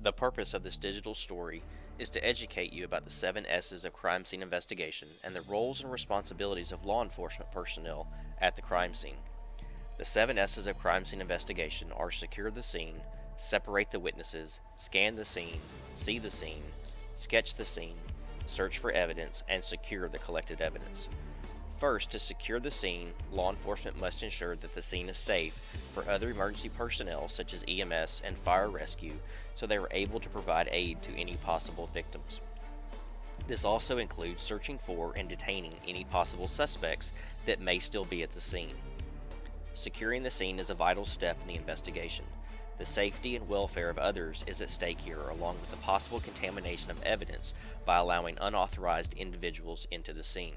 The purpose of this digital story is to educate you about the 7 S's of crime scene investigation and the roles and responsibilities of law enforcement personnel at the crime scene. The 7 S's of crime scene investigation are secure the scene, separate the witnesses, scan the scene, see the scene, sketch the scene, search for evidence, and secure the collected evidence. First, to secure the scene, law enforcement must ensure that the scene is safe for other emergency personnel such as EMS and fire rescue so they are able to provide aid to any possible victims. This also includes searching for and detaining any possible suspects that may still be at the scene. Securing the scene is a vital step in the investigation. The safety and welfare of others is at stake here, along with the possible contamination of evidence by allowing unauthorized individuals into the scene.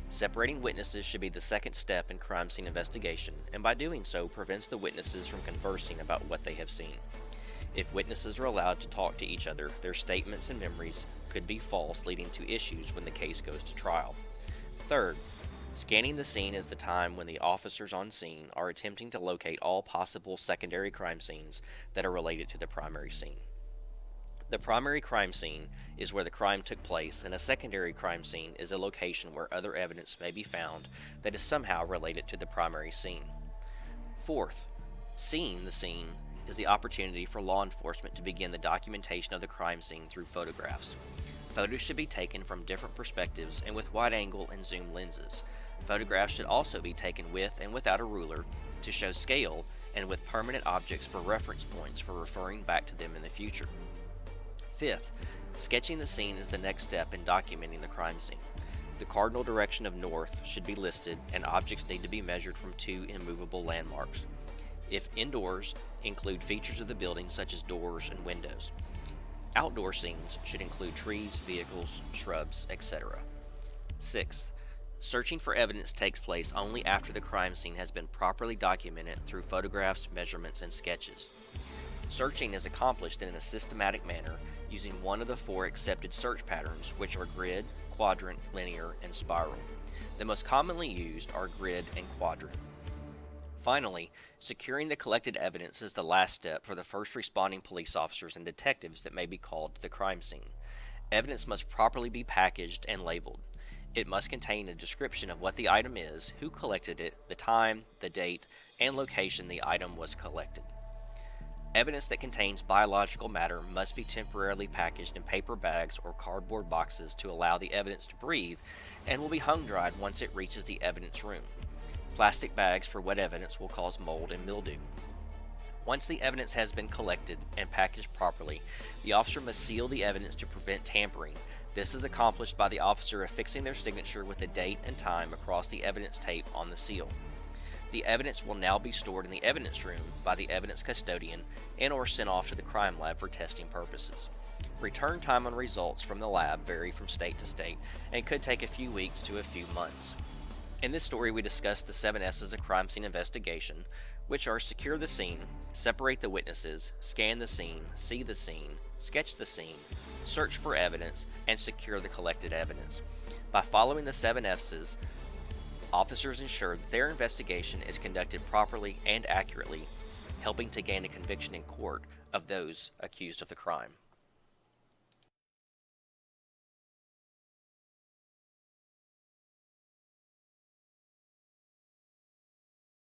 Separating witnesses should be the second step in crime scene investigation, and by doing so prevents the witnesses from conversing about what they have seen. If witnesses are allowed to talk to each other, their statements and memories could be false, leading to issues when the case goes to trial. Third, scanning the scene is the time when the officers on scene are attempting to locate all possible secondary crime scenes that are related to the primary scene. The primary crime scene is where the crime took place, and a secondary crime scene is a location where other evidence may be found that is somehow related to the primary scene. Fourth, seeing the scene is the opportunity for law enforcement to begin the documentation of the crime scene through photographs. Photos should be taken from different perspectives and with wide angle and zoom lenses. Photographs should also be taken with and without a ruler to show scale and with permanent objects for reference points for referring back to them in the future. Fifth, sketching the scene is the next step in documenting the crime scene. The cardinal direction of north should be listed, and objects need to be measured from 2 immovable landmarks. If indoors, include features of the building such as doors and windows. Outdoor scenes should include trees, vehicles, shrubs, etc. Sixth, searching for evidence takes place only after the crime scene has been properly documented through photographs, measurements, and sketches. Searching is accomplished in a systematic manner using one of the 4 accepted search patterns, which are grid, quadrant, linear, and spiral. The most commonly used are grid and quadrant. Finally, securing the collected evidence is the last step for the first responding police officers and detectives that may be called to the crime scene. Evidence must properly be packaged and labeled. It must contain a description of what the item is, who collected it, the time, the date, and location the item was collected. Evidence that contains biological matter must be temporarily packaged in paper bags or cardboard boxes to allow the evidence to breathe and will be hung dried once it reaches the evidence room. Plastic bags for wet evidence will cause mold and mildew. Once the evidence has been collected and packaged properly, the officer must seal the evidence to prevent tampering. This is accomplished by the officer affixing their signature with the date and time across the evidence tape on the seal. The evidence will now be stored in the evidence room by the evidence custodian and or sent off to the crime lab for testing purposes. Return time on results from the lab vary from state to state and could take a few weeks to a few months. In this story, we discussed the 7 S's of crime scene investigation, which are secure the scene, separate the witnesses, scan the scene, see the scene, sketch the scene, search for evidence, and secure the collected evidence. By following the 7 S's, officers ensure that their investigation is conducted properly and accurately, helping to gain a conviction in court of those accused of the crime.